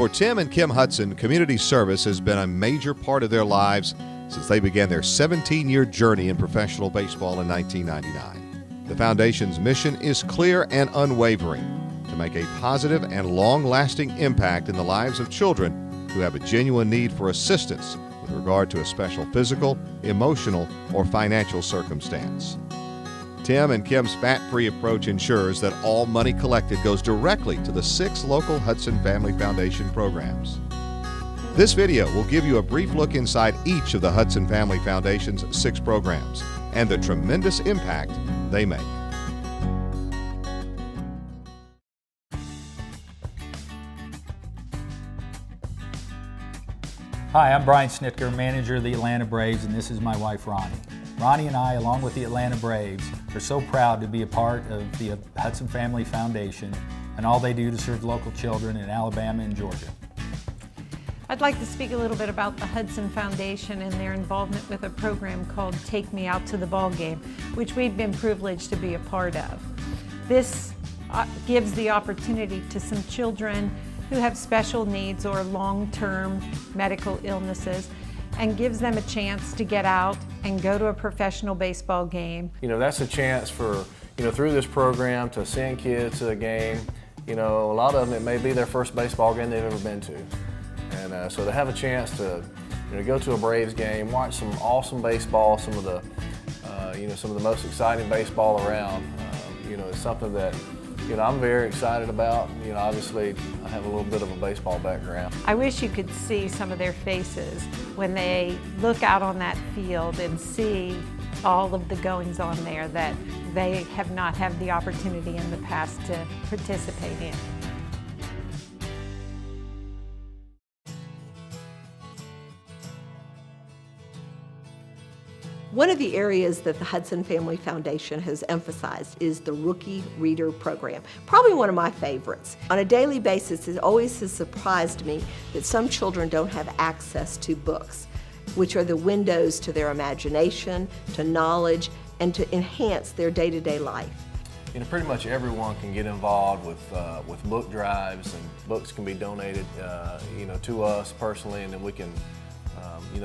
For Tim and Kim Hudson, community service has been a major part of their lives since they began their 17-year journey in professional baseball in 1999. The foundation's mission is clear and unwavering: to make a positive and long-lasting impact in the lives of children who have a genuine need for assistance with regard to a special physical, emotional, or financial circumstance. Tim and Kim's fat-free approach ensures that all money collected goes directly to the 6 local Hudson Family Foundation programs. This video will give you a brief look inside each of the Hudson Family Foundation's 6 programs and the tremendous impact they make. Hi, I'm Brian Snitker, manager of the Atlanta Braves, and this is my wife, Ronnie. Ronnie and I, along with the Atlanta Braves, are so proud to be a part of the Hudson Family Foundation and all they do to serve local children in Alabama and Georgia. I'd like to speak a little bit about the Hudson Foundation and their involvement with a program called Take Me Out to the Ball Game, which we've been privileged to be a part of. This gives the opportunity to some children who have special needs or long-term medical illnesses, and gives them a chance to get out and go to a professional baseball game. You know, that's a chance for, through this program to send kids to a game. A lot of them, it may be their first baseball game they've ever been to. And so to have a chance to, go to a Braves game, watch some awesome baseball, some of the most exciting baseball around, is something that, I'm very excited about. Obviously, I have a little bit of a baseball background. I wish you could see some of their faces when they look out on that field and see all of the goings on there that they have not had the opportunity in the past to participate in. One of the areas that the Hudson Family Foundation has emphasized is the Rookie Reader Program, probably one of my favorites. On a daily basis, it always has surprised me that some children don't have access to books, which are the windows to their imagination, to knowledge, and to enhance their day-to-day life. Pretty much everyone can get involved with book drives, and books can be donated, to us personally, and then we can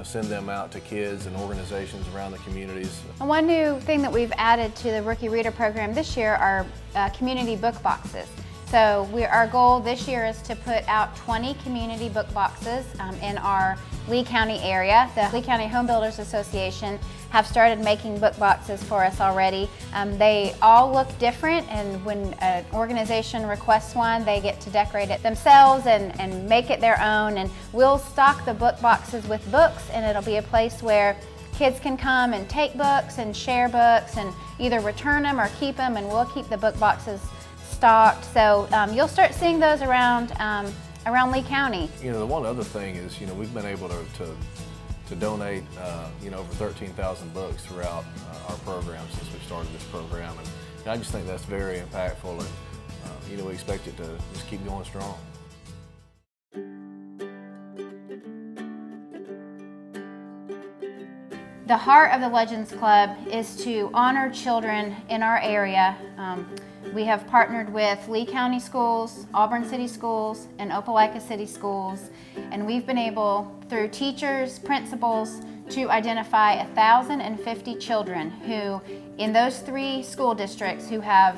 send them out to kids and organizations around the communities. One new thing that we've added to the Rookie Reader Program this year are community book boxes. So our goal this year is to put out 20 community book boxes in our Lee County area. The Lee County Home Builders Association have started making book boxes for us already. They all look different, and when an organization requests one, they get to decorate it themselves and make it their own. And we'll stock the book boxes with books, and it'll be a place where kids can come and take books and share books and either return them or keep them, and we'll keep the book boxes stocked. So you'll start seeing those around Lee County. The one other thing is, we've been able to donate, over 13,000 books throughout our program since we started this program, and I just think that's very impactful, and we expect it to just keep going strong. The heart of the Legends Club is to honor children in our area. We have partnered with Lee County Schools, Auburn City Schools, and Opelika City Schools, and we've been able, through teachers, principals, to identify 1,050 children who, in those 3 school districts, who have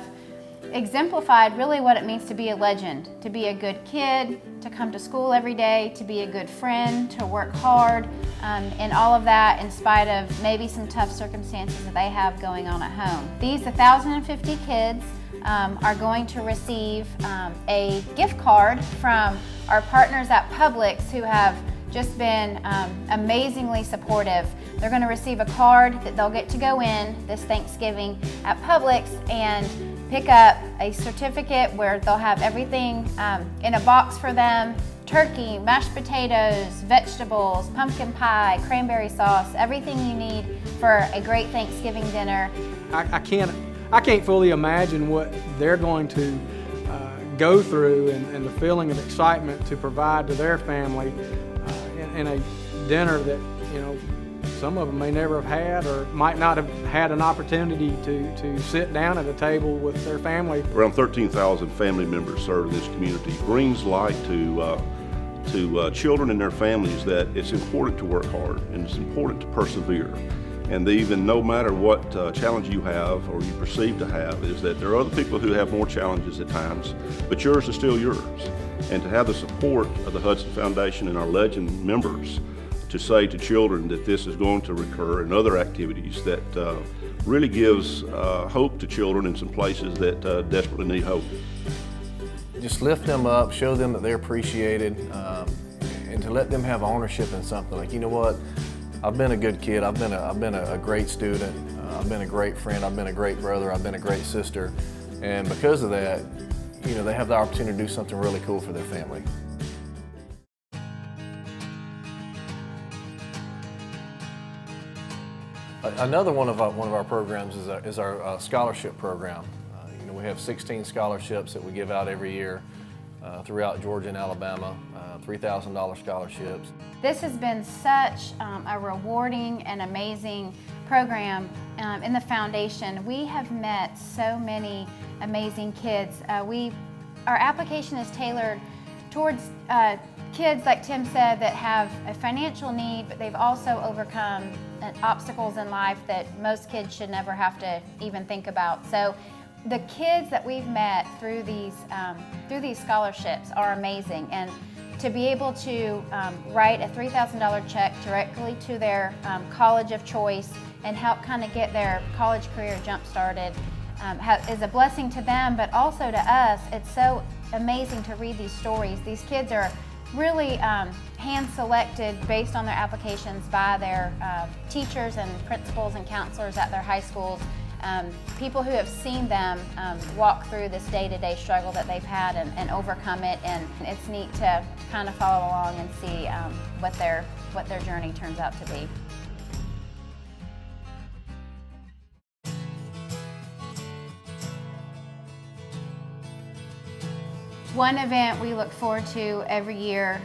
exemplified really what it means to be a legend, to be a good kid, to come to school every day, to be a good friend, to work hard, and all of that in spite of maybe some tough circumstances that they have going on at home. These 1,050 kids are going to receive a gift card from our partners at Publix, who have just been amazingly supportive. They're going to receive a card that they'll get to go in this Thanksgiving at Publix and pick up a certificate where they'll have everything in a box for them: turkey, mashed potatoes, vegetables, pumpkin pie, cranberry sauce, everything you need for a great Thanksgiving dinner. I can't fully imagine what they're going to go through and the feeling of excitement to provide to their family in a dinner that, some of them may never have had or might not have had an opportunity to sit down at a table with their family. Around 13,000 family members served in this community. Brings light to to children and their families that it's important to work hard and it's important to persevere. And even no matter what challenge you have or you perceive to have, is that there are other people who have more challenges at times, but yours is still yours. And to have the support of the Hudson Foundation and our Legend members to say to children that this is going to recur and other activities that really gives hope to children in some places that desperately need hope. Just lift them up, show them that they're appreciated, and to let them have ownership in something. Like, you know what, I've been a good kid, I've been a great student, I've been a great friend, I've been a great brother, I've been a great sister, and because of that, you know, they have the opportunity to do something really cool for their family. Another one of our programs is our scholarship program. You know, we have 16 scholarships that we give out every year throughout Georgia and Alabama, $3,000 scholarships. This has been such a rewarding and amazing program in the foundation. We have met so many amazing kids. Our application is tailored towards kids, like Tim said, that have a financial need, but they've also overcome obstacles in life that most kids should never have to even think about. So the kids that we've met through these scholarships are amazing, and to be able to write a $3,000 check directly to their college of choice and help kind of get their college career jump started is a blessing to them, but also to us. It's so amazing to read these stories. These kids are really hand-selected based on their applications by their teachers and principals and counselors at their high schools. People who have seen them walk through this day-to-day struggle that they've had and overcome it, and it's neat to kind of follow along and see what their journey turns out to be. One event we look forward to every year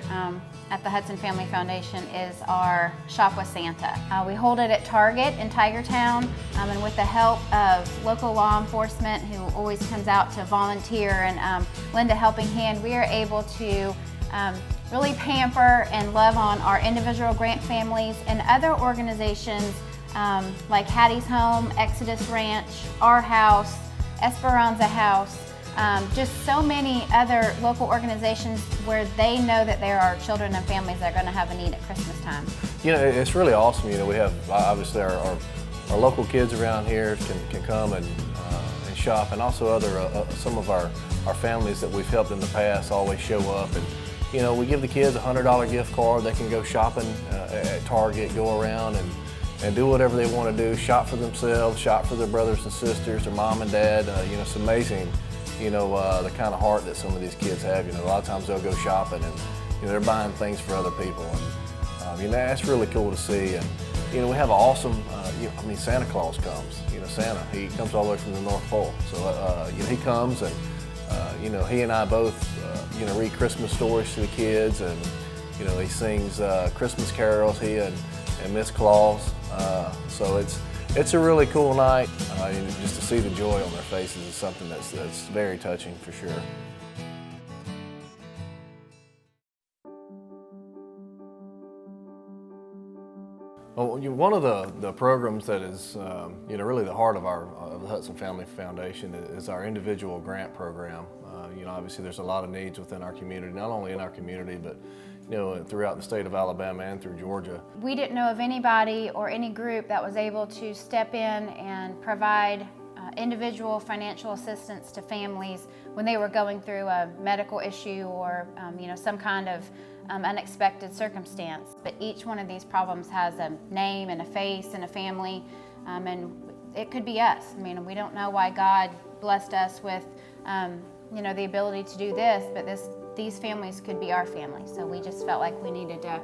at the Hudson Family Foundation is our Shop with Santa. We hold it at Target in Tigertown, and with the help of local law enforcement who always comes out to volunteer and lend a helping hand, we are able to really pamper and love on our individual grant families and other organizations like Hattie's Home, Exodus Ranch, Our House, Esperanza House, just so many other local organizations where they know that there are children and families that are going to have a need at Christmas time. You know, it's really awesome. You know, we have obviously our local kids around here can come and shop, and also other some of our families that we've helped in the past always show up, and you know, we give the kids a $100 gift card. They can go shopping at Target, go around and do whatever they want to do, shop for themselves, shop for their brothers and sisters, their mom and dad. You know, it's amazing. You know, the kind of heart that some of these kids have. You know, a lot of times they'll go shopping and, you know, they're buying things for other people. And, you know, that's really cool to see. And, you know, we have an awesome, you know, I mean, Santa Claus comes. You know, Santa, he comes all the way from the North Pole. So, you know, he comes and, you know, he and I both, you know, read Christmas stories to the kids. And, you know, he sings Christmas carols, he and Miss Claus. So it's a really cool night, and just to see the joy on their faces is something that's very touching for sure. Well, one of the programs that is, you know, really the heart of the Hudson Family Foundation is our individual grant program. You know, obviously there's a lot of needs within our community, not only in our community, but you know, throughout the state of Alabama and through Georgia. We didn't know of anybody or any group that was able to step in and provide individual financial assistance to families when they were going through a medical issue or you know, some kind of unexpected circumstance. But each one of these problems has a name and a face and a family, and it could be us. I mean, we don't know why God blessed us with you know, the ability to do this, but these families could be our family. So we just felt like we needed to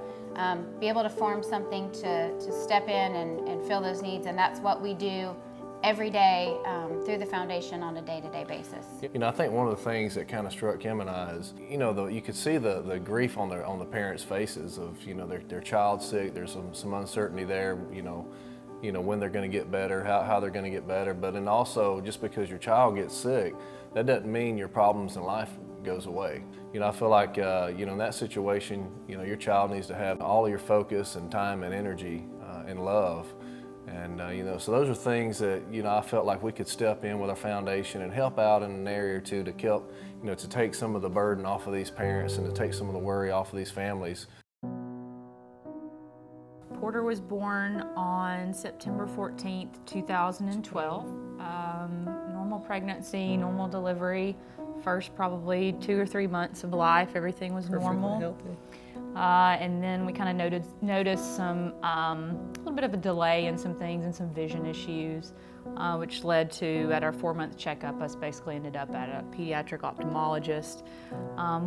be able to form something to step in and fill those needs, and that's what we do every day through the foundation on a day-to-day basis. You know, I think one of the things that kind of struck Kim and I is, you know, you could see the grief on the parents' faces of, you know, their child's sick. There's some uncertainty there. You know when they're going to get better, how they're going to get better. But then also, just because your child gets sick, that doesn't mean your problems in life goes away. I feel like, in that situation, your child needs to have all of your focus and time and energy and love. And, so those are things that, I felt like we could step in with our foundation and help out in an area or two to help, to take some of the burden off of these parents and to take some of the worry off of these families. Porter was born on September 14th, 2012. Normal pregnancy, normal delivery. First probably 2 or 3 months of life, everything was normal. Healthy. And then we kind of noticed some, a little bit of a delay in some things and some vision issues, which led to, at our 4-month checkup, us basically ended up at a pediatric ophthalmologist,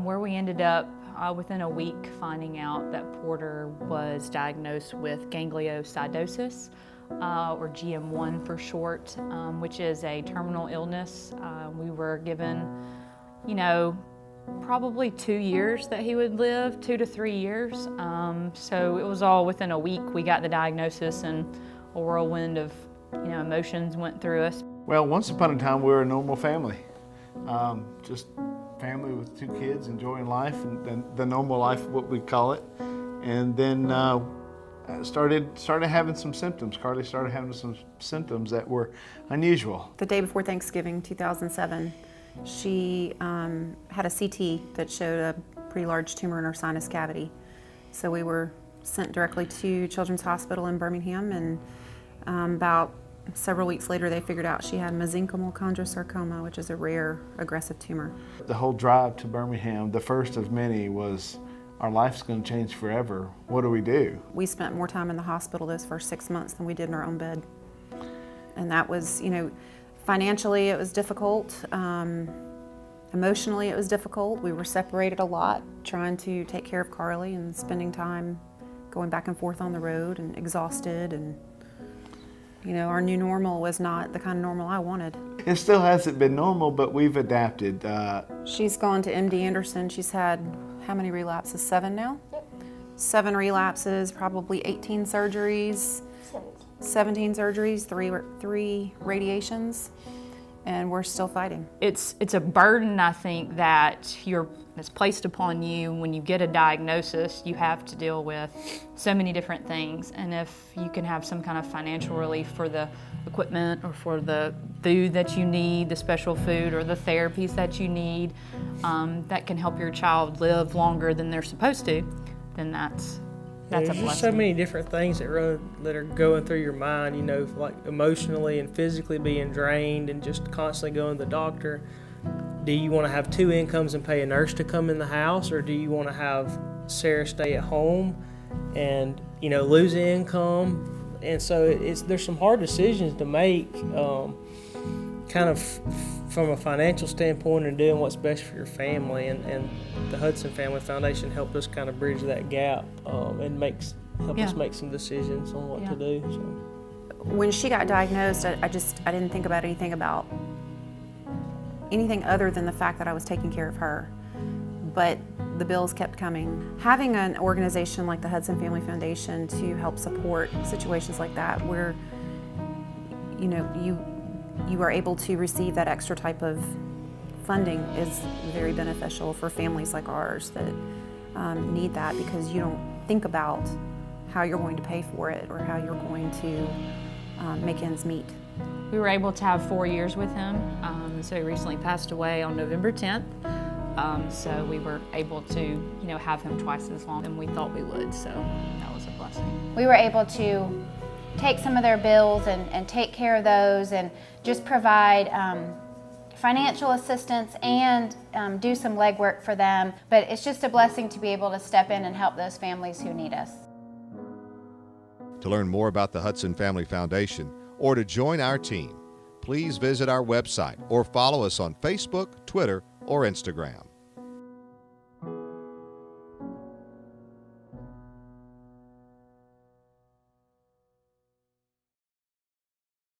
where we ended up within a week finding out that Porter was diagnosed with gangliosidosis, or GM1 for short, which is a terminal illness. We were given, probably 2 years that he would live, 2 to 3 years. So it was all within a week we got the diagnosis, and a whirlwind of emotions went through us. Well, once upon a time we were a normal family. Just family with 2 kids enjoying life, and the normal life, what we call it. And then started having some symptoms. Carly started having some symptoms that were unusual. The day before Thanksgiving 2007, she had a CT that showed a pretty large tumor in her sinus cavity. So we were sent directly to Children's Hospital in Birmingham, and about several weeks later they figured out she had mesenchymal chondrosarcoma, which is a rare aggressive tumor. The whole drive to Birmingham, the first of many, was our life's going to change forever. What do we do? We spent more time in the hospital those first 6 months than we did in our own bed. And that was, financially it was difficult. Emotionally it was difficult. We were separated a lot, trying to take care of Carly and spending time going back and forth on the road and exhausted. And our new normal was not the kind of normal I wanted. It still hasn't been normal, but we've adapted. She's gone to MD Anderson. She's had how many relapses? 7 now? Yep. 7 relapses, probably 18 surgeries. 17 surgeries, 3 radiations, and we're still fighting. It's a burden, I think, that's placed upon you when you get a diagnosis. You have to deal with so many different things, and if you can have some kind of financial relief for the equipment or for the food that you need, the special food or the therapies that you need, that can help your child live longer than they're supposed to, then that's a There's blessing. just so many different things that are going through your mind, like emotionally and physically being drained and just constantly going to the doctor. Do you want to have 2 incomes and pay a nurse to come in the house, or do you want to have Sarah stay at home and lose income? And so there's some hard decisions to make, kind of from a financial standpoint and doing what's best for your family. And the Hudson Family Foundation helped us kind of bridge that gap and help us make some decisions on what to do. So. When she got diagnosed, I didn't think about anything other than the fact that I was taking care of her. But the bills kept coming. Having an organization like the Hudson Family Foundation to help support situations like that, where you are able to receive that extra type of funding, is very beneficial for families like ours that need that, because you don't think about how you're going to pay for it or how you're going to make ends meet. We were able to have 4 years with him, so he recently passed away on November 10th. So we were able to, have him twice as long as we thought we would, so that was a blessing. We were able to take some of their bills and take care of those, and just provide financial assistance and do some legwork for them. But it's just a blessing to be able to step in and help those families who need us. To learn more about the Hudson Family Foundation or to join our team, please visit our website or follow us on Facebook, Twitter, or Instagram.